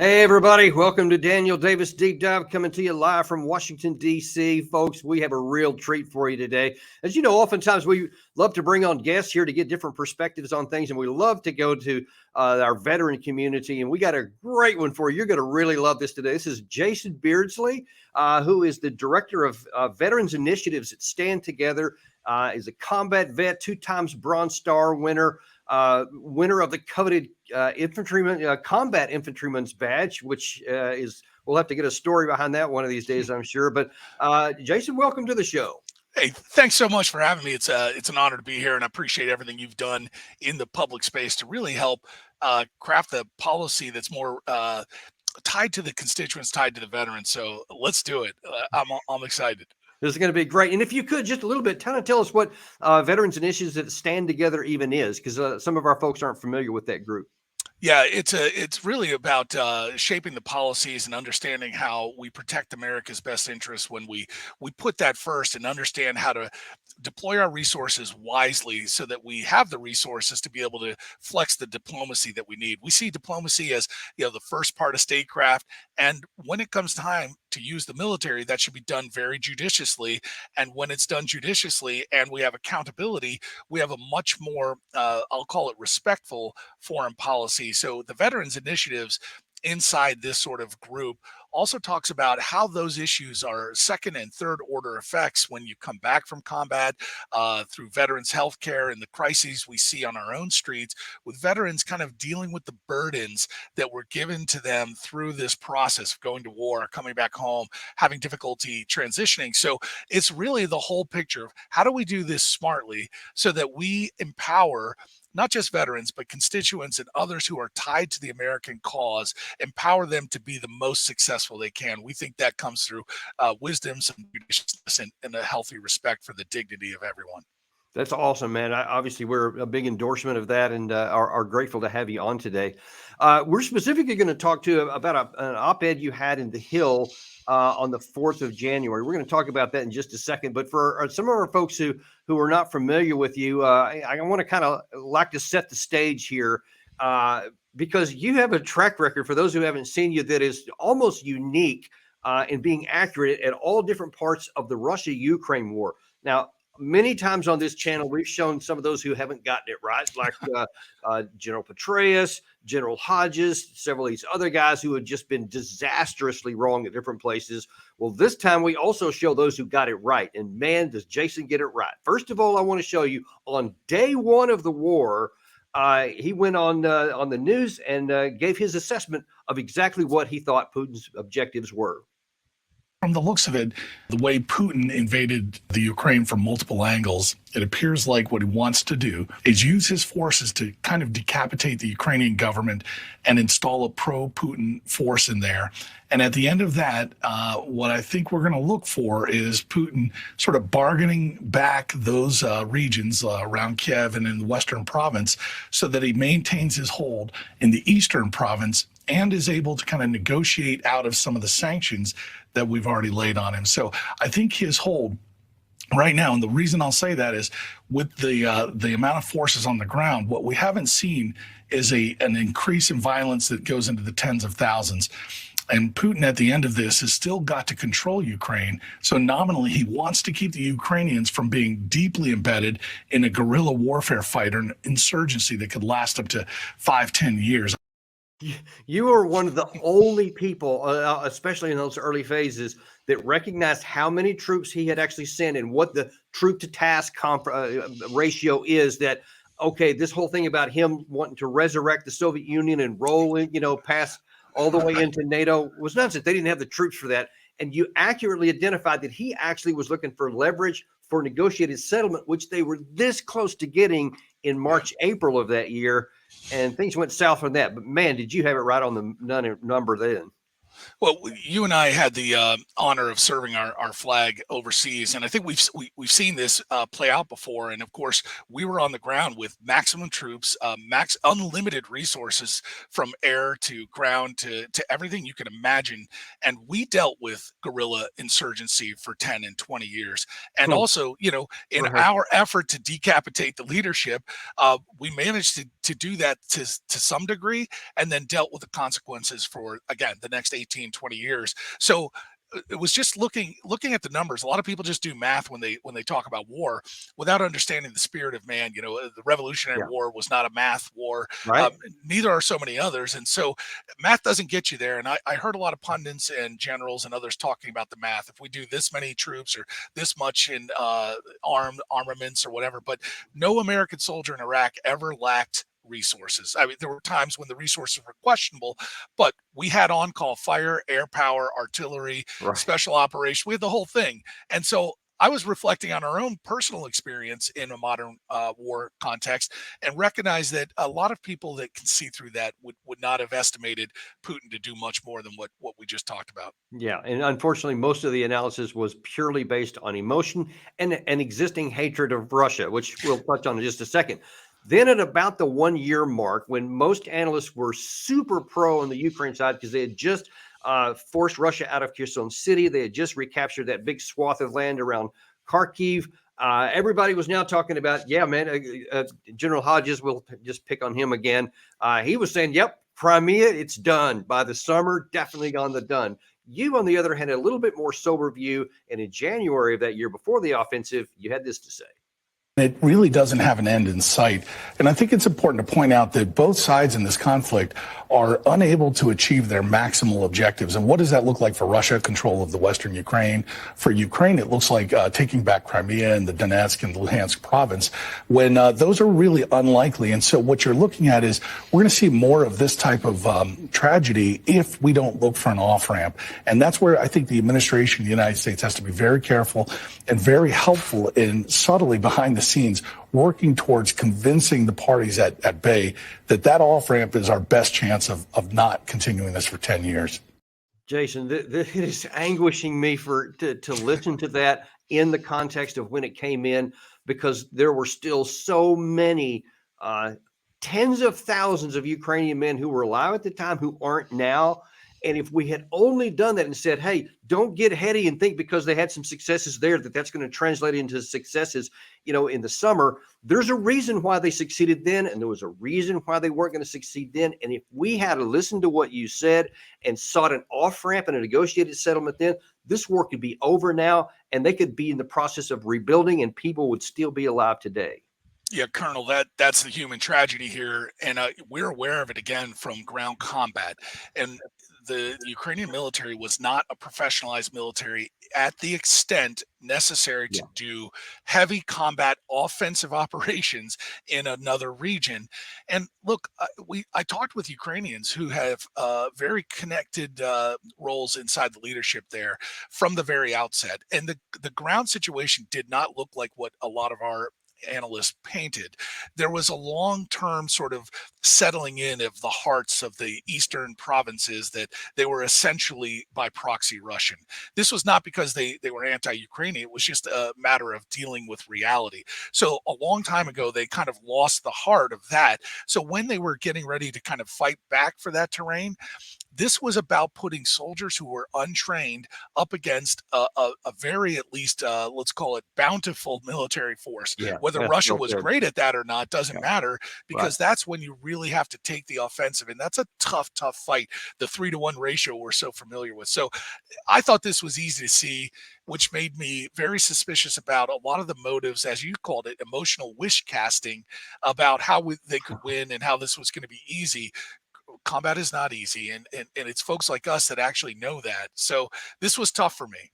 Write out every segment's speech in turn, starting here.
Hey, everybody. Welcome to Daniel Davis Deep Dive, coming to you live from Washington, D.C. Folks, we have a real treat for you today. As you know, oftentimes we love to bring on guests here to get different perspectives on things, and we love to go to our veteran community, and we got a great one for you. You're going to really love this today. This is Jason Beardsley, who is the director of Veterans Initiatives at Stand Together, is a combat vet, 2 times Bronze Star winner, winner of the coveted infantryman combat infantryman's badge, which is we'll have to get a story behind that one of these days, I'm sure. But Jason, welcome to the show. Hey, thanks so much for having me. It's an honor to be here, and I appreciate everything you've done in the public space to really help craft the policy that's more tied to the constituents, tied to the veterans. So let's do it. I'm excited. This is going to be great. And if you could, just a little bit, kind of tell us what Veterans Initiatives that Stand Together even is, because some of our folks aren't familiar with that group. Yeah, it's really about shaping the policies and understanding how we protect America's best interests when we put that first and understand how to deploy our resources wisely so that we have the resources to be able to flex the diplomacy that we need. We see diplomacy as, the first part of statecraft, and when it comes time to use the military, that should be done very judiciously. And when it's done judiciously and we have accountability, we have a much more I'll call it respectful foreign policy. So the veterans initiatives inside this sort of group also talks about how those issues are second and third order effects when you come back from combat, through veterans health care and the crises we see on our own streets, with veterans kind of dealing with the burdens that were given to them through this process of going to war, coming back home, having difficulty transitioning. So it's really the whole picture of how do we do this smartly so that we empower not just veterans, but constituents and others who are tied to the American cause, empower them to be the most successful they can. We think that comes through wisdom, some judiciousness, and a healthy respect for the dignity of everyone. That's awesome, man. Obviously, we're a big endorsement of that, and are grateful to have you on today. We're specifically going to talk to you about an op-ed you had in The Hill on the 4th of January. We're going to talk about that in just a second. But for some of our folks who are not familiar with you, I want to kind of like to set the stage here, because you have a track record, for those who haven't seen you, that is almost unique in being accurate at all different parts of the Russia-Ukraine war. Now, many times on this channel, we've shown some of those who haven't gotten it right, like General Petraeus, General Hodges, several of these other guys who have just been disastrously wrong at different places. Well, this time we also show those who got it right. And man, does Jason get it right. First of all, I want to show you on day 1 of the war, he went on the news and gave his assessment of exactly what he thought Putin's objectives were. From the looks of it, the way Putin invaded the Ukraine from multiple angles, it appears like what he wants to do is use his forces to kind of decapitate the Ukrainian government and install a pro-Putin force in there. And at the end of that, what I think we're going to look for is Putin sort of bargaining back those regions around Kiev and in the Western province so that he maintains his hold in the Eastern province and is able to kind of negotiate out of some of the sanctions that we've already laid on him. So I think his hold right now, and the reason I'll say that is with the amount of forces on the ground, what we haven't seen is an increase in violence that goes into the tens of thousands. And Putin at the end of this has still got to control Ukraine. So nominally, he wants to keep the Ukrainians from being deeply embedded in a guerrilla warfare fight or an insurgency that could last up to 5-10 years. You are one of the only people, especially in those early phases, that recognized how many troops he had actually sent and what the troop to task ratio is. That, okay, this whole thing about him wanting to resurrect the Soviet Union and roll it, past all the way into NATO was nonsense. They didn't have the troops for that. And you accurately identified that he actually was looking for leverage for negotiated settlement, which they were this close to getting in March, April of that year. And things went south from that. But man, did you have it right on the number then? Well, you and I had the honor of serving our flag overseas, and I think we've seen this play out before. And of course, we were on the ground with maximum troops, unlimited resources from air to ground to everything you can imagine. And we dealt with guerrilla insurgency for 10 and 20 years. And also, in our effort to decapitate the leadership, we managed to do that to some degree, and then dealt with the consequences for, again, the next 18, 20 years. So it was just looking at the numbers. A lot of people just do math when they talk about war without understanding the spirit of man. The Revolutionary Yeah. War was not a math war. Right. Neither are so many others. And so math doesn't get you there. And I heard a lot of pundits and generals and others talking about the math. If we do this many troops or this much in armaments or whatever, but no American soldier in Iraq ever lacked resources. I mean, there were times when the resources were questionable, but we had on-call fire, air power, artillery, Right. special operations. We had the whole thing. And so I was reflecting on our own personal experience in a modern war context and recognized that a lot of people that can see through that would not have estimated Putin to do much more than what we just talked about. Yeah, and unfortunately, most of the analysis was purely based on emotion and an existing hatred of Russia, which we'll touch on in just a second. Then, at about the 1 year mark, when most analysts were super pro on the Ukraine side because they had just forced Russia out of Kherson City, they had just recaptured that big swath of land around Kharkiv. Everybody was now talking about, yeah, man, General Hodges, we'll just pick on him again. He was saying, yep, Crimea, it's done by the summer, definitely on the done. You, on the other hand, had a little bit more sober view. And in January of that year before the offensive, you had this to say. It really doesn't have an end in sight. And I think it's important to point out that both sides in this conflict are unable to achieve their maximal objectives. And what does that look like for Russia? Control of the western Ukraine. For Ukraine, it looks like taking back Crimea and the Donetsk and Luhansk province, when those are really unlikely. And so what you're looking at is we're going to see more of this type of tragedy if we don't look for an off-ramp. And that's where I think the administration of the United States has to be very careful and very helpful in subtly behind the scenes working towards convincing the parties at bay that off-ramp is our best chance of not continuing this for 10 years. Jason, it is anguishing me to listen to that in the context of when it came in, because there were still so many tens of thousands of Ukrainian men who were alive at the time who aren't now. And if we had only done that and said, hey, don't get heady and think because they had some successes there that's going to translate into successes, in the summer. There's a reason why they succeeded then, and there was a reason why they weren't going to succeed then. And if we had listened to what you said and sought an off-ramp and a negotiated settlement then, this war could be over now, and they could be in the process of rebuilding, and people would still be alive today. Yeah, Colonel, that's the human tragedy here, and we're aware of it again from ground combat. And the Ukrainian military was not a professionalized military at the extent necessary to do heavy combat offensive operations in another region. And look, I talked with Ukrainians who have very connected roles inside the leadership there from the very outset, and the ground situation did not look like what a lot of our analysts painted. There was a long-term sort of settling in of the hearts of the eastern provinces that they were essentially by proxy Russian. This was not because they were anti-Ukrainian. It was just a matter of dealing with reality. So a long time ago, they kind of lost the heart of that. So when they were getting ready to kind of fight back for that terrain, this was about putting soldiers who were untrained up against a very, at least, let's call it bountiful military force. Yeah, Whether Russia was great at that or not doesn't matter, because that's when you really have to take the offensive. And that's a tough, tough fight. The 3-to-1 ratio we're so familiar with. So I thought this was easy to see, which made me very suspicious about a lot of the motives, as you called it, emotional wish casting about how they could win and how this was going to be easy. Combat is not easy, and it's folks like us that actually know that. So this was tough for me.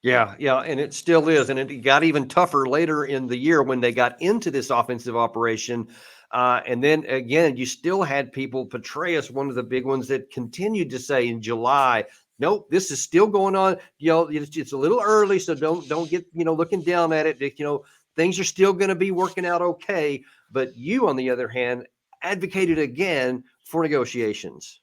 Yeah, and it still is, and it got even tougher later in the year when they got into this offensive operation. And then again, you still had people, Petraeus, one of the big ones, that continued to say in July, nope, this is still going on. It's a little early, so don't get looking down at it. Things are still going to be working out okay. But you, on the other hand, advocated again for negotiations.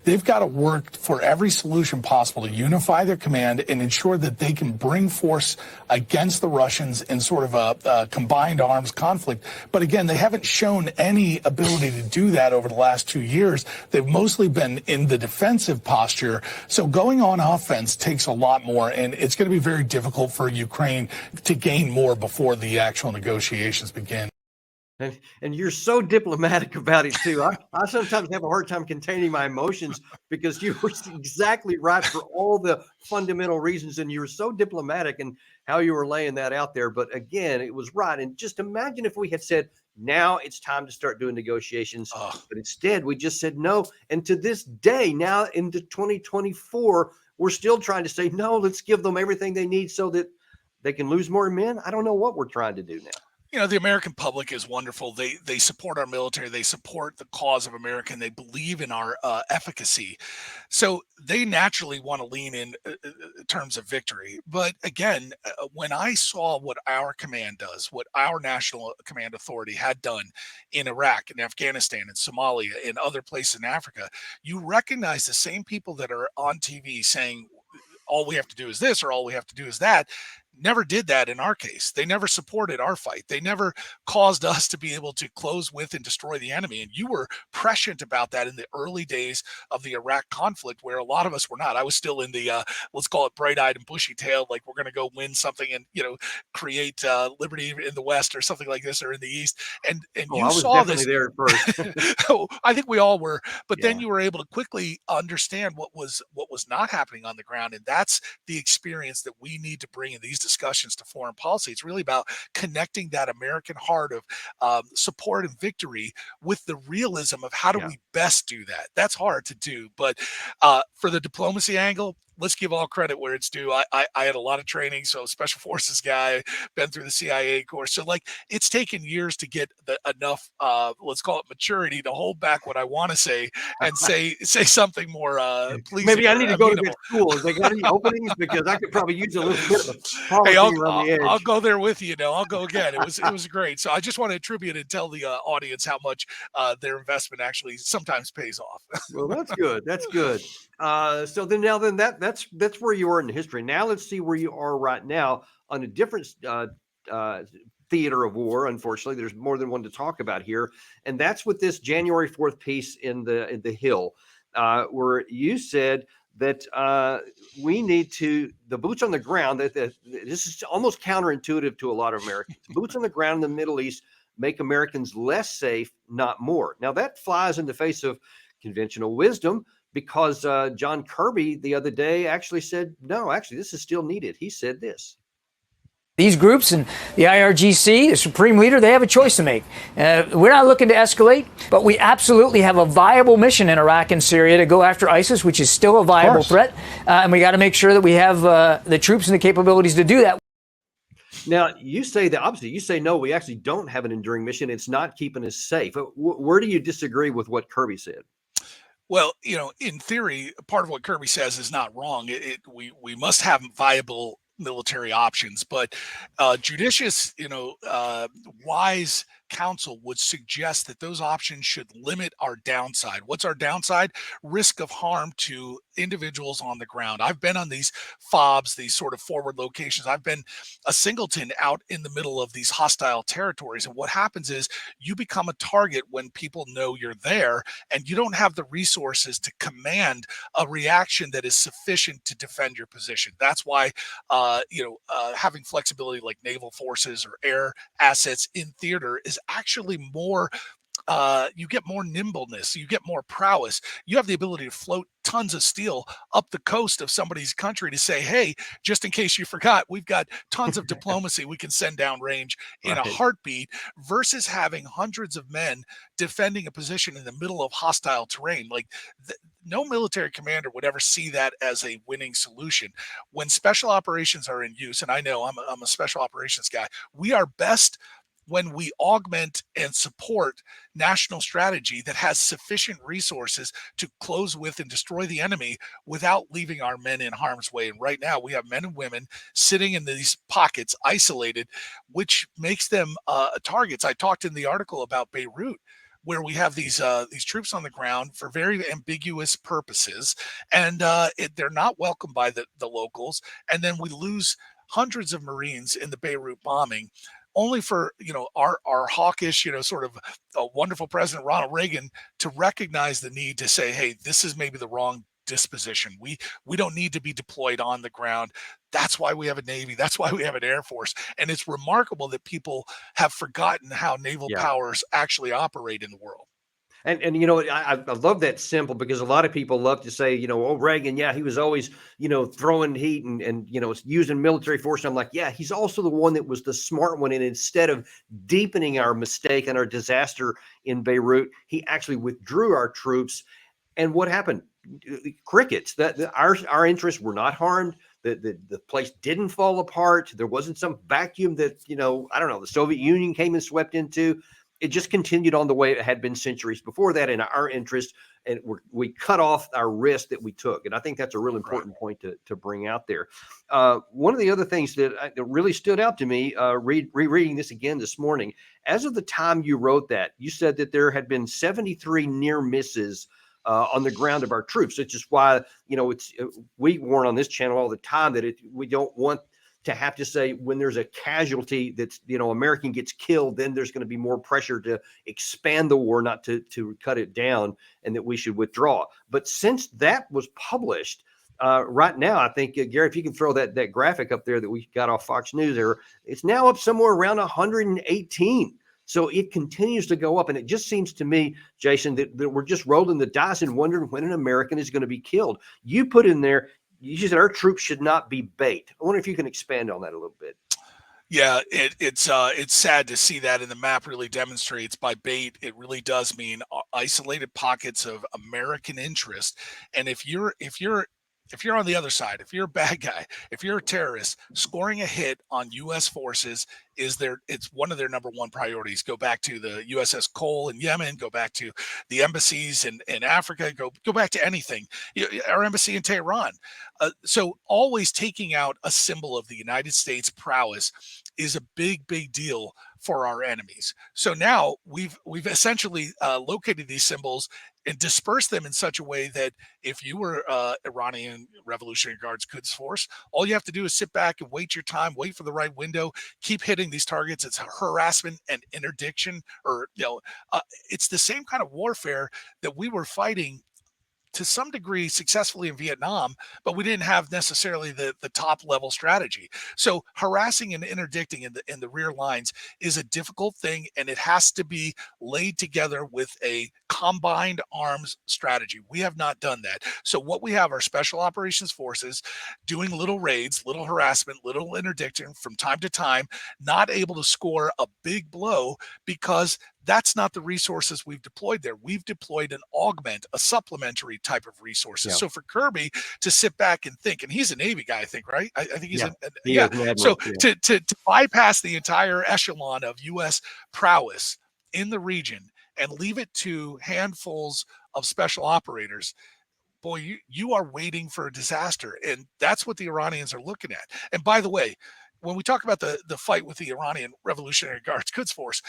They've got to work for every solution possible to unify their command and ensure that they can bring force against the Russians in sort of a combined arms conflict. But again, they haven't shown any ability to do that over the last 2 years. They've mostly been in the defensive posture. So going on offense takes a lot more, and it's going to be very difficult for Ukraine to gain more before the actual negotiations begin. And you're so diplomatic about it too. I sometimes have a hard time containing my emotions because you were exactly right for all the fundamental reasons, and you were so diplomatic in how you were laying that out there. But again, it was right. And just imagine if we had said, now it's time to start doing negotiations. Oh, But instead, we just said no. And to this day, now into 2024, we're still trying to say, no, let's give them everything they need so that they can lose more men. I don't know what we're trying to do now. the American public is wonderful. They support our military. They support the cause of America, and they believe in our efficacy. So they naturally want to lean in terms of victory. But again, when I saw what our command does, what our national command authority had done in Iraq and Afghanistan and Somalia and other places in Africa, you recognize the same people that are on TV saying all we have to do is this or all we have to do is that never did that in our case. They never supported our fight. They never caused us to be able to close with and destroy the enemy. And you were prescient about that in the early days of the Iraq conflict, where a lot of us were not. I was still in the let's call it bright-eyed and bushy-tailed, like we're going to go win something and create liberty in the West or something like this, or in the East. And Oh, you I was saw definitely this. there at first. Oh, I think we all were, but then Yeah. you were able to quickly understand what was not happening on the ground, and that's the experience that we need to bring in these discussions to foreign policy. It's really about connecting that American heart of support and victory with the realism of how do Yeah. we best do that. That's hard to do, but for the diplomacy angle, let's give all credit where it's due. I had a lot of training, so special forces guy, been through the CIA course. So like it's taken years to get enough let's call it maturity to hold back what I want to say and say something more pleasing Maybe I or need to go to that amenable. school. Have they got any openings? Because I could probably use a little bit of Hey, polishing around the I'll edge. go there with you. I'll go again. It was great. So I just want to attribute and tell the audience how much their investment actually sometimes pays off. Well, that's good. That's good. So then that's where you are in history. Now let's see where you are right now on a different uh, theater of war. Unfortunately, there's more than one to talk about here, and that's with this January 4th piece in the Hill, where you said that we need the boots on the ground. That this is almost counterintuitive to a lot of Americans. Boots on the ground in the Middle East make Americans less safe, not more. Now that flies in the face of conventional wisdom, because John Kirby the other day actually said, no, actually, this is still needed. He said this. These groups and the IRGC, the Supreme Leader, they have a choice to make. We're not looking to escalate, but we absolutely have a viable mission in Iraq and Syria to go after ISIS, which is still a viable threat. And we got to make sure that we have the troops and the capabilities to do that. Now, you say that obviously you say, no, we actually don't have an enduring mission. It's not keeping us safe. Where do you disagree with what Kirby said? Well, in theory, part of what Kirby says is not wrong. We must have viable military options, but judicious, wise counsel would suggest that those options should limit our downside. What's our downside? Risk of harm to individuals on the ground. I've been on these FOBs, these sort of forward locations. I've been a singleton out in the middle of these hostile territories. And what happens is you become a target when people know you're there, and you don't have the resources to command a reaction that is sufficient to defend your position. That's why, having flexibility like naval forces or air assets in theater is actually more you get more nimbleness, you get more prowess. You have the ability to float tons of steel up the coast of somebody's country to say, hey, just in case you forgot, we've got tons of diplomacy we can send down range in a Right. heartbeat, versus having hundreds of men defending a position in the middle of hostile terrain. Like no military commander would ever see that as a winning solution. When special operations are in use, and I know I'm a special operations guy, we are best when we augment and support national strategy that has sufficient resources to close with and destroy the enemy without leaving our men in harm's way. And right now we have men and women sitting in these pockets isolated, which makes them targets. I talked in the article about Beirut, where we have these troops on the ground for very ambiguous purposes, and they're not welcomed by the locals. And then we lose hundreds of Marines in the Beirut bombing, only for our hawkish, sort of a wonderful President Ronald Reagan to recognize the need to say, hey, this is maybe the wrong disposition. We don't need to be deployed on the ground. That's why we have a Navy. That's why we have an Air Force. And it's remarkable that people have forgotten how naval Yeah. powers actually operate in the world. And you know, I love that symbol because a lot of people love to say, you know, oh, Reagan, yeah, he was always, you know, throwing heat and you know, using military force. And I'm like, yeah, he's also the one that was the smart one. And instead of deepening our mistake and our disaster in Beirut, he actually withdrew our troops. And what happened? Crickets. Our interests were not harmed. The place didn't fall apart. There wasn't some vacuum that, you know, I don't know, the Soviet Union came and swept into. It just continued on the way it had been centuries before that in our interest, and we cut off our risk that we took. And I think that's a real important point to bring out there. One of the other things that really stood out to me, rereading this again this morning, as of the time you wrote that, you said that there had been 73 near misses on the ground of our troops, which is why, you know, we warn on this channel all the time that we don't want to have to say when there's a casualty that's, you know, American gets killed, then there's going to be more pressure to expand the war, not to cut it down, and that we should withdraw. But since that was published, right now, I think, Gary, if you can throw that graphic up there that we got off Fox News there, it's now up somewhere around 118. So it continues to go up. And it just seems to me, Jason, that we're just rolling the dice and wondering when an American is going to be killed. You put in there, you said our troops should not be bait. I wonder if you can expand on that a little bit. Yeah, it's sad to see that, and the map really demonstrates by bait. It really does mean isolated pockets of American interest. And if you're on the other side, if you're a bad guy, if you're a terrorist, scoring a hit on U.S. forces it's one of their number one priorities. Go back to the USS Cole in Yemen, go back to the embassies in Africa, go back to anything. Our embassy in Tehran. So always taking out a symbol of the United States prowess is a big deal for our enemies. So now we've essentially located these symbols and dispersed them in such a way that if you were Iranian Revolutionary Guards Quds Force, all you have to do is sit back and wait your time, wait for the right window, keep hitting these targets. It's harassment and interdiction, or it's the same kind of warfare that we were fighting to some degree successfully in Vietnam, but we didn't have necessarily the top level strategy. So harassing and interdicting in the rear lines is a difficult thing, and it has to be laid together with a combined arms strategy. We have not done that. So what we have are special operations forces doing little raids, little harassment, little interdiction from time to time, not able to score a big blow because that's not the resources we've deployed there. We've deployed an augment, a supplementary type of resources. Yeah. So for Kirby to sit back and think, and he's a Navy guy, I think, right? I think he's So to bypass the entire echelon of U.S. prowess in the region and leave it to handfuls of special operators, boy, you are waiting for a disaster. And that's what the Iranians are looking at. And by the way, when we talk about the fight with the Iranian Revolutionary Guards Quds Force,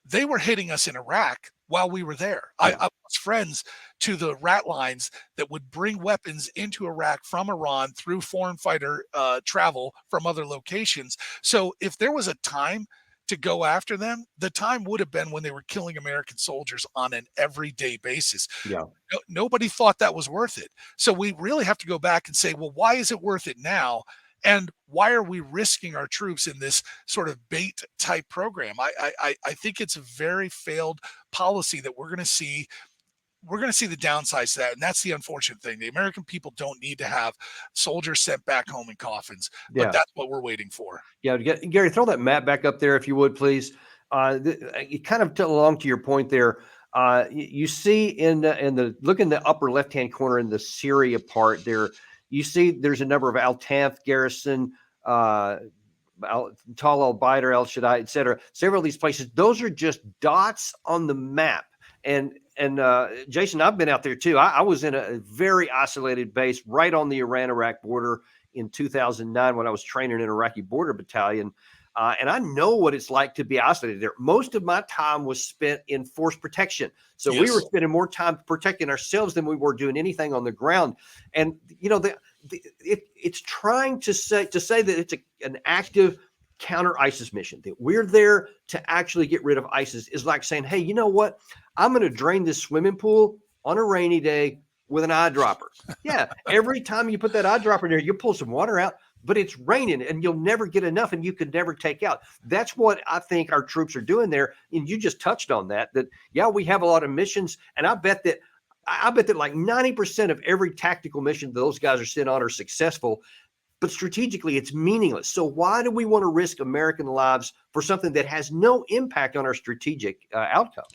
they were hitting us in Iraq while we were there. I was friends to the rat lines that would bring weapons into Iraq from Iran through foreign fighter travel from other locations. So if there was a time to go after them, the time would have been when they were killing American soldiers on an everyday basis. Yeah. Nobody thought that was worth it. So we really have to go back and say, well, why is it worth it now? And why are we risking our troops in this sort of bait type program? I think it's a very failed policy that we're going to see. We're going to see the downsides to that. And that's the unfortunate thing. The American people don't need to have soldiers sent back home in coffins, but that's what we're waiting for. Yeah. Gary, throw that map back up there, if you would, please. You kind of along to your point there. You see look in the upper left-hand corner in the Syria part there, you see there's a number of Al-Tanf garrison, Tal al-Baider, El-Shaddai, et cetera. Several of these places, those are just dots on the map. And Jason, I've been out there too. I was in a very isolated base right on the Iran-Iraq border in 2009 when I was training in Iraqi border battalion. And I know what it's like to be isolated there. Most of my time was spent in force protection. So we were spending more time protecting ourselves than we were doing anything on the ground. And, you know, it's trying to say that it's an active counter ISIS mission, that we're there to actually get rid of ISIS, is like saying, hey, you know what? I'm going to drain this swimming pool on a rainy day with an eyedropper. Yeah, every time you put that eyedropper in there, you pull some water out, but it's raining and you'll never get enough and you could never take out. That's what I think our troops are doing there. And you just touched on that, yeah, we have a lot of missions. And I bet that like 90% of every tactical mission those guys are sent on are successful, but strategically it's meaningless. So why do we want to risk American lives for something that has no impact on our strategic outcome?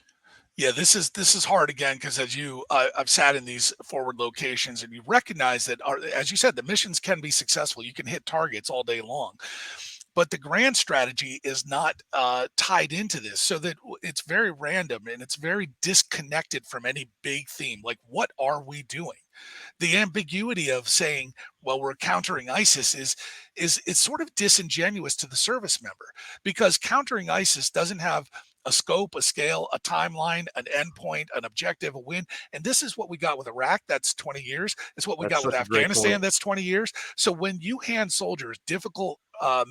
Yeah, this is hard again because as I've sat in these forward locations and you recognize that, as you said, the missions can be successful. You can hit targets all day long, but the grand strategy is not tied into this, so that it's very random and it's very disconnected from any big theme. Like, what are we doing? The ambiguity of saying, well, we're countering ISIS is it's sort of disingenuous to the service member, because countering ISIS doesn't have a scope, a scale, a timeline, an endpoint, an objective, a win. And this is what we got with Iraq. That's 20 years. It's what we That's got with such a great Afghanistan. point. That's 20 years. So when you hand soldiers difficult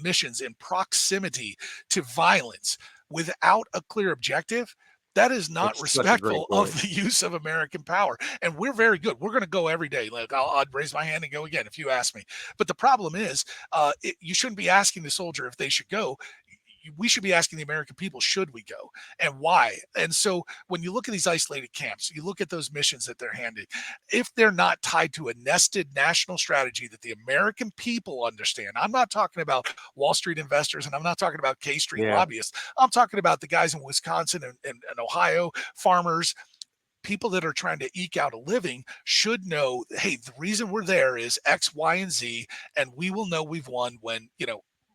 missions in proximity to violence without a clear objective, that is not That's such a great respectful of point. the use of American power. And we're very good. We're going to go every day. Like, I'd raise my hand and go again if you ask me. But the problem is, you shouldn't be asking the soldier if they should go. We should be asking the American people, should we go and why? And so when you look at these isolated camps, you look at those missions that they're handed, if they're not tied to a nested national strategy that the American people understand. I'm not talking about Wall Street investors, and I'm not talking about K Street Yeah. lobbyists. I'm talking about the guys in Wisconsin and Ohio, farmers, people that are trying to eke out a living should know, hey, the reason we're there is X, Y, and Z, and we will know we've won when,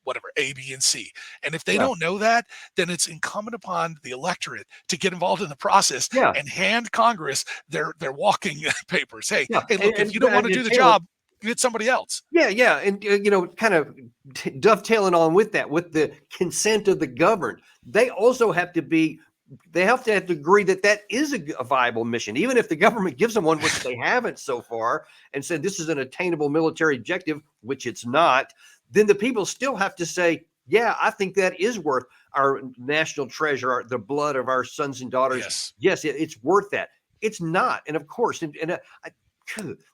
whatever, A, B, and C. And if they Yeah. don't know that, then it's incumbent upon the electorate to get involved in the process Yeah. and hand Congress their walking papers. Hey, Yeah. hey, look, if you don't want to do the Taylor, job, get somebody else. yeah. And, kind of dovetailing on with that, with the consent of the governed, they also have to agree that that is a viable mission, even if the government gives them one, which they haven't so far, and said this is an attainable military objective, which it's not. Then the people still have to say, yeah, I think that is worth our national treasure, the blood of our sons and daughters. Yes, it's worth that. It's not. And of course,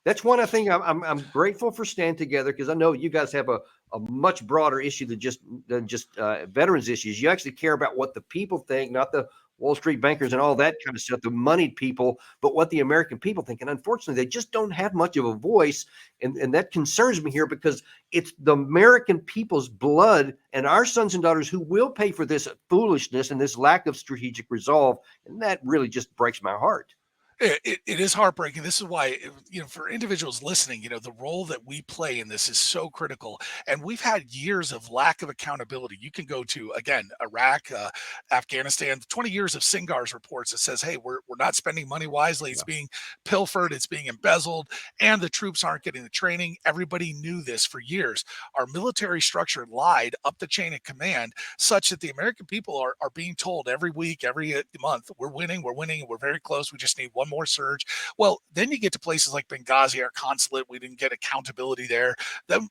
that's one I think I'm grateful for Stand Together, because I know you guys have a much broader issue than just veterans issues. You actually care about what the people think, not the Wall Street bankers and all that kind of stuff, the moneyed people, but what the American people think. And unfortunately, they just don't have much of a voice. And that concerns me here, because it's the American people's blood and our sons and daughters who will pay for this foolishness and this lack of strategic resolve. And that really just breaks my heart. It is heartbreaking. This is why, for individuals listening, the role that we play in this is so critical. And we've had years of lack of accountability. You can go to, again, Iraq, Afghanistan, 20 years of Singar's reports that says, hey, we're not spending money wisely. It's being pilfered, it's being embezzled, and the troops aren't getting the training. Everybody knew this for years. Our military structure lied up the chain of command, such that the American people are being told every week, every month, we're winning, we're very close. We just need one more surge. Well, then you get to places like Benghazi, our consulate. We didn't get accountability there. Then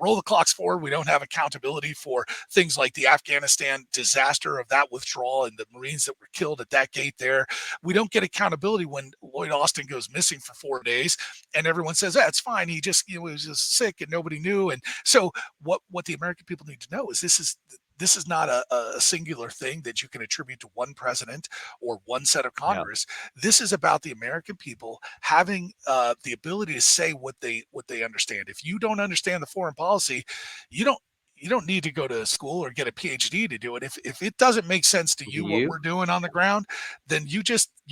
roll the clocks forward. We don't have accountability for things like the Afghanistan disaster of that withdrawal and the Marines that were killed at that gate there. We don't get accountability when Lloyd Austin goes missing for 4 days and everyone says, that's fine. He just, was just sick and nobody knew. And so what the American people need to know is this is not a singular thing that you can attribute to one president or one set of Congress. Yeah. This is about the American people having the ability to say what they understand. If you don't understand the foreign policy, you don't need to go to school or get a PhD to do it. If it doesn't make sense to you what we're doing on the ground, then you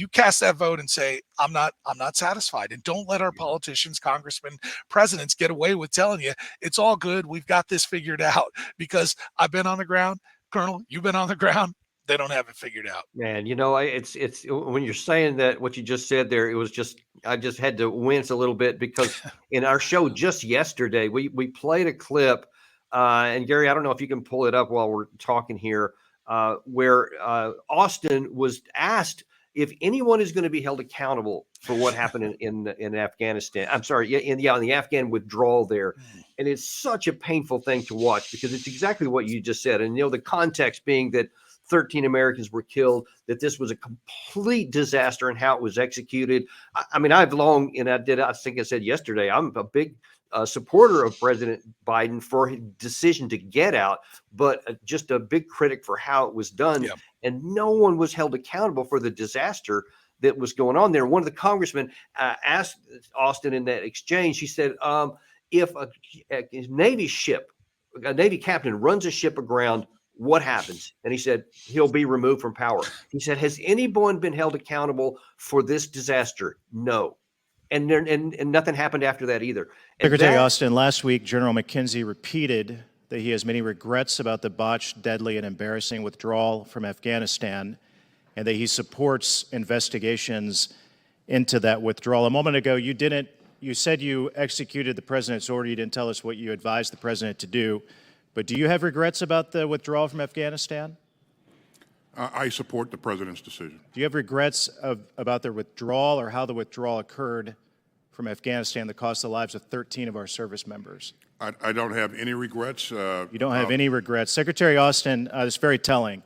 cast that vote and say, I'm not satisfied. And don't let our politicians, congressmen, presidents get away with telling you it's all good. We've got this figured out, because I've been on the ground. Colonel, you've been on the ground. They don't have it figured out. Man, it's when you're saying that, what you just said there, I just had to wince a little bit, because in our show just yesterday, we played a clip. And Gary, I don't know if you can pull it up while we're talking here, where Austin was asked if anyone is going to be held accountable for what happened in Afghanistan. I'm sorry, in the Afghan withdrawal there. And it's such a painful thing to watch, because it's exactly what you just said. And, the context being that 13 Americans were killed, that this was a complete disaster and how it was executed. I mean, I've long, and I think I said yesterday, I'm a big supporter of President Biden for his decision to get out, but just a big critic for how it was done. Yeah. And no one was held accountable for the disaster that was going on there. One of the congressmen asked Austin in that exchange, he said, if a Navy ship, a Navy captain runs a ship aground, what happens? And he said, he'll be removed from power. He said, has anyone been held accountable for this disaster? No. And nothing happened after that either. And Secretary Austin, last week, General McKenzie repeated that he has many regrets about the botched, deadly, and embarrassing withdrawal from Afghanistan, and that he supports investigations into that withdrawal. A moment ago, you said you executed the president's order. You didn't tell us what you advised the president to do. But do you have regrets about the withdrawal from Afghanistan? I support the president's decision. Do you have regrets about the withdrawal or how the withdrawal occurred from Afghanistan that cost the lives of 13 of our service members? I don't have any regrets. You don't have any regrets. Secretary Austin, it's very telling.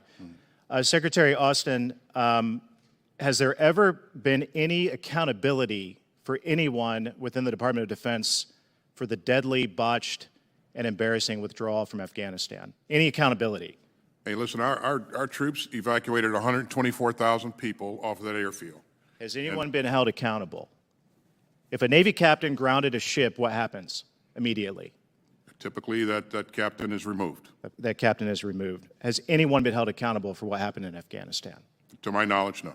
Secretary Austin, has there ever been any accountability for anyone within the Department of Defense for the deadly, botched, and embarrassing withdrawal from Afghanistan? Any accountability? Hey, listen, our troops evacuated 124,000 people off of that airfield. Has anyone been held accountable? If a Navy captain grounded a ship, what happens immediately? Typically, that captain is removed. That captain is removed. Has anyone been held accountable for what happened in Afghanistan? To my knowledge, no.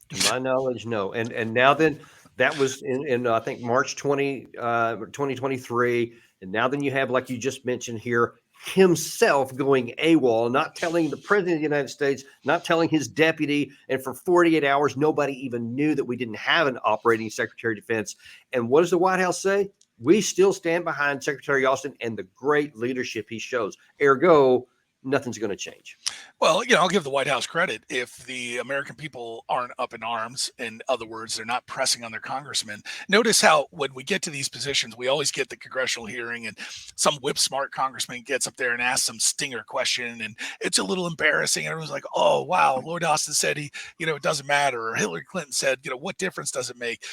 To my knowledge, no. And now then, that was in I think March 2023. And now then you have, like you just mentioned here, himself going AWOL, not telling the president of the United States, not telling his deputy. And for 48 hours, nobody even knew that we didn't have an operating Secretary of Defense. And what does the White House say? We still stand behind Secretary Austin and the great leadership he shows. Ergo, nothing's going to change. Well, I'll give the White House credit. If the American people aren't up in arms, in other words, they're not pressing on their congressmen. Notice how when we get to these positions, we always get the congressional hearing and some whip smart congressman gets up there and asks some stinger question. And it's a little embarrassing. Everyone's like, oh, wow, Lloyd Austin said it doesn't matter. Or Hillary Clinton said, what difference does it make?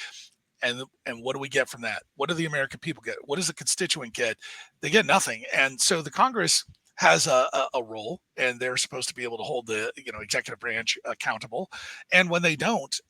And what do we get from that? What do the American people get? What does the constituent get? They get nothing. And so the Congress has a role, and they're supposed to be able to hold the executive branch accountable. And when they don't,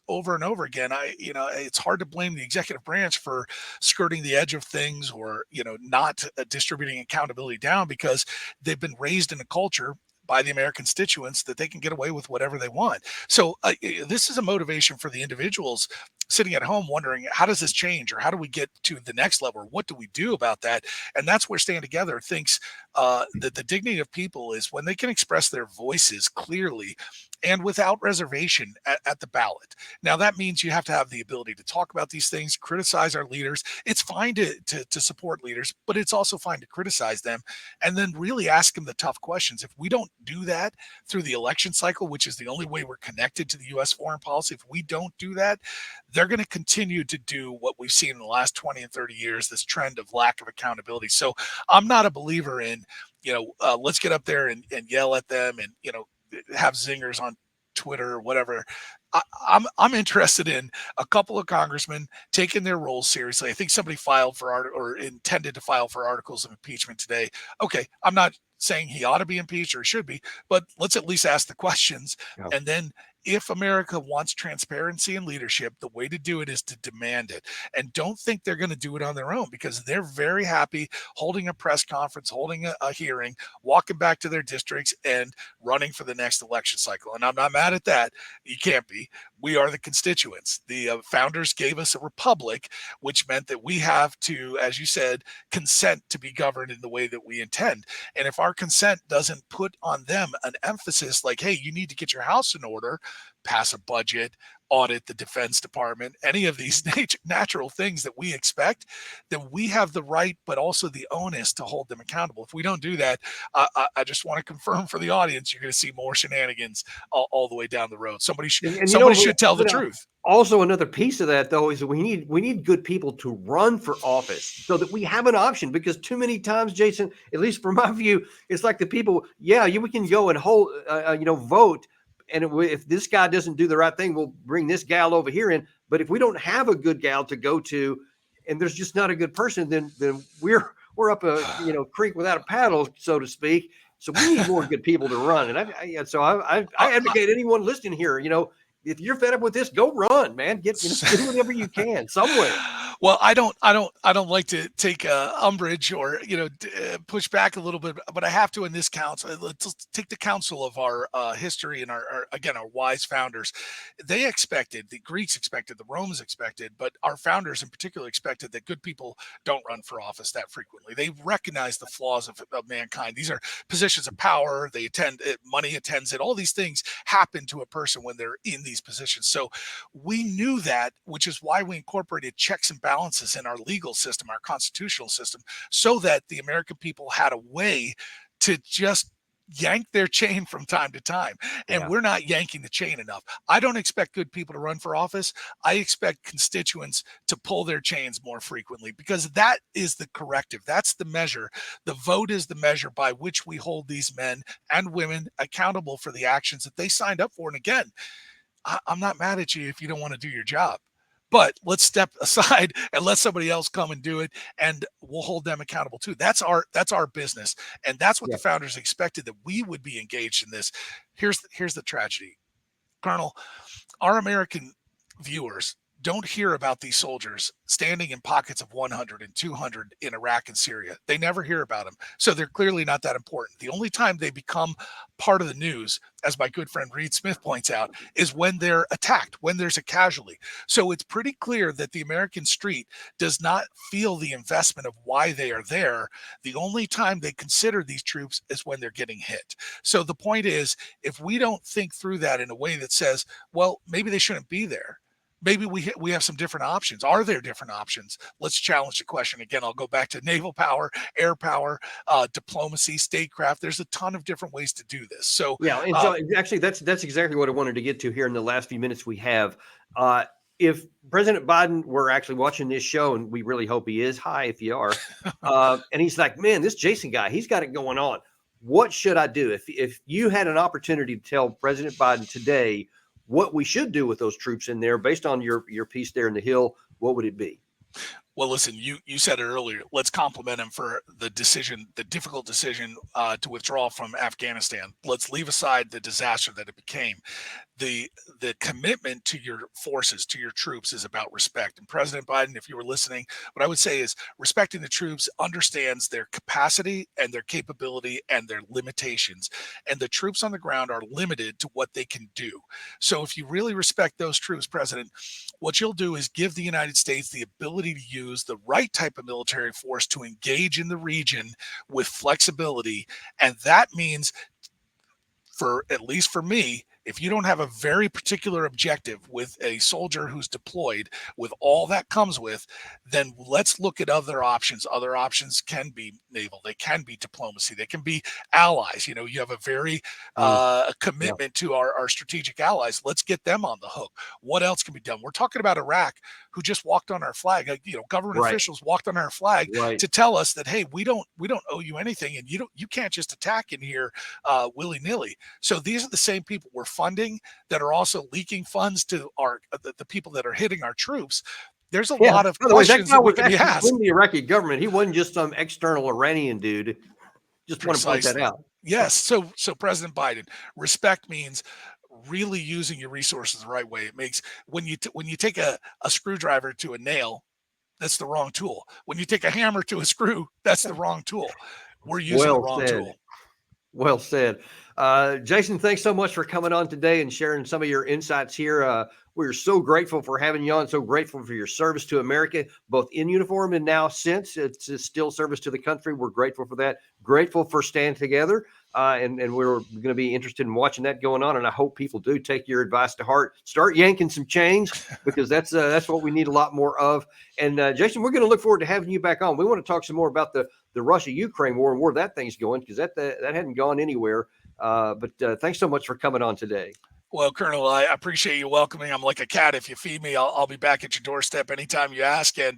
over and over again, it's hard to blame the executive branch for skirting the edge of things or not distributing accountability down, because they've been raised in a culture by the American constituents that they can get away with whatever they want. So this is a motivation for the individuals sitting at home wondering, how does this change, or how do we get to the next level? What do we do about that? And that's where Stand Together thinks that the dignity of people is when they can express their voices clearly and without reservation at the ballot. Now, that means you have to have the ability to talk about these things, criticize our leaders. It's fine to support leaders, but it's also fine to criticize them and then really ask them the tough questions. If we don't do that through the election cycle, which is the only way we're connected to the U.S. foreign policy, if we don't do that, they're going to continue to do what we've seen in the last 20 and 30 years, this trend of lack of accountability. So I'm not a believer in, let's get up there and yell at them and, have zingers on Twitter or whatever. I'm interested in a couple of congressmen taking their roles seriously. I think somebody filed for or intended to file for articles of impeachment today. Okay, I'm not saying he ought to be impeached or should be, but let's at least ask the questions. Yeah. And then if America wants transparency and leadership, the way to do it is to demand it. And don't think they're going to do it on their own, because they're very happy holding a press conference, holding a hearing, walking back to their districts and running for the next election cycle. And I'm not mad at that. You can't be. We are the constituents. The founders gave us a republic, which meant that we have to, as you said, consent to be governed in the way that we intend. And if our consent doesn't put on them an emphasis like, hey, you need to get your house in order, pass a budget, audit the Defense Department, any of these natural things that we expect, then we have the right, but also the onus to hold them accountable. If we don't do that, I just want to confirm for the audience, you're going to see more shenanigans all the way down the road. Somebody should tell the truth. Also, another piece of that, though, is that we need good people to run for office so that we have an option. Because too many times, Jason, at least from my view, it's like the people, we can go and vote, and if this guy doesn't do the right thing, we'll bring this gal over here in. But if we don't have a good gal to go to, and there's just not a good person, then we're up a creek without a paddle, so to speak. So we need more good people to run. And I advocate anyone listening here, if you're fed up with this, go run, man. Do whatever you can somewhere. Well, I don't like to take umbrage or push back a little bit, but I have to in this council. Let's take the counsel of our history and our wise founders. They expected, the Greeks expected, the Romans expected, but our founders in particular expected that good people don't run for office that frequently. They recognize the flaws of mankind. These are positions of power. They attend it, money attends it. All these things happen to a person when they're in these positions. So we knew that, which is why we incorporated checks and balances in our legal system, our constitutional system, so that the American people had a way to just yank their chain from time to time. And we're not yanking the chain enough. I don't expect good people to run for office. I expect constituents to pull their chains more frequently, because that is the corrective. That's the measure. The vote is the measure by which we hold these men and women accountable for the actions that they signed up for. And again, I'm not mad at you if you don't want to do your job, but let's step aside and let somebody else come and do it, and we'll hold them accountable too. That's our business, and that's what the founders expected, that we would be engaged in this. Here's the tragedy, Colonel. Our American viewers don't hear about these soldiers standing in pockets of 100 and 200 in Iraq and Syria. They never hear about them. So they're clearly not that important. The only time they become part of the news, as my good friend Reed Smith points out, is when they're attacked, when there's a casualty. So it's pretty clear that the American street does not feel the investment of why they are there. The only time they consider these troops is when they're getting hit. So the point is, if we don't think through that in a way that says, well, maybe they shouldn't be there, maybe we have some different options. Are there different options? Let's challenge the question. Again, I'll go back to naval power, air power, diplomacy, statecraft. There's a ton of different ways to do this. So so actually, that's exactly what I wanted to get to here in the last few minutes we have. If President Biden were actually watching this show, and we really hope he is, hi if you are, and he's like, man, this Jason guy, he's got it going on. What should I do? If you had an opportunity to tell President Biden today what we should do with those troops in there, based on your piece there in the Hill, what would it be? Well, listen, you said it earlier. Let's compliment him for the difficult decision to withdraw from Afghanistan. Let's leave aside the disaster that it became. The commitment to your forces, to your troops, is about respect. And President Biden, if you were listening, what I would say is respecting the troops, understands their capacity and their capability and their limitations. And the troops on the ground are limited to what they can do. So if you really respect those troops, President, what you'll do is give the United States the ability to use the right type of military force to engage in the region with flexibility. And that means, at least for me, if you don't have a very particular objective with a soldier who's deployed with all that comes with, then let's look at other options. Other options can be naval, they can be diplomacy, they can be allies. You have a very commitment to our strategic allies. Let's get them on the hook. What else can be done? We're talking about Iraq, who just walked on our flag. Government officials walked on our flag to tell us that, hey, we don't owe you anything, and you can't just attack in here willy-nilly. So these are the same people we're funding that are also leaking funds to the people that are hitting our troops. There's a lot of questions that we can be asked. In the Iraqi government, he wasn't just some external Iranian dude. Just want to point that out. Yes. So President Biden, respect means really using your resources the right way. It makes when you take a screwdriver to a nail, that's the wrong tool. When you take a hammer to a screw, that's the wrong tool. We're using the wrong tool. Well said. Jason, thanks so much for coming on today and sharing some of your insights here. We're so grateful for having you on, so grateful for your service to America, both in uniform and now since it's still service to the country. We're grateful for that. Grateful for Stand Together. and we're going to be interested in watching that going on. And I hope people do take your advice to heart. Start yanking some change, because that's what we need a lot more of. And Jason, we're going to look forward to having you back on. We want to talk some more about the Russia-Ukraine war and where that thing's going, because that hadn't gone anywhere. But thanks so much for coming on today. Well, Colonel, I appreciate you welcoming. I'm like a cat. If you feed me, I'll be back at your doorstep anytime you ask. And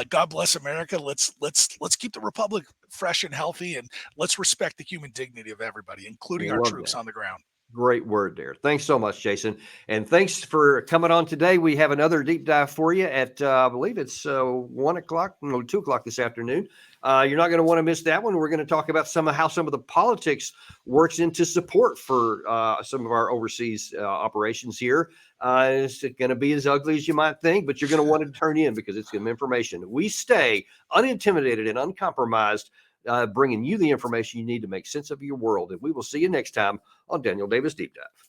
God bless America. Let's keep the republic fresh and healthy, and let's respect the human dignity of everybody, including our troops on the ground. Great word there. Thanks so much, Jason. And thanks for coming on today. We have another deep dive for you at, I believe it's 2 o'clock this afternoon. You're not going to want to miss that one. We're going to talk about how some of the politics works into support for some of our overseas operations here. It's going to be as ugly as you might think, but you're going to want to turn in, because it's some information. We stay unintimidated and uncompromised, bringing you the information you need to make sense of your world. And we will see you next time on Daniel Davis Deep Dive.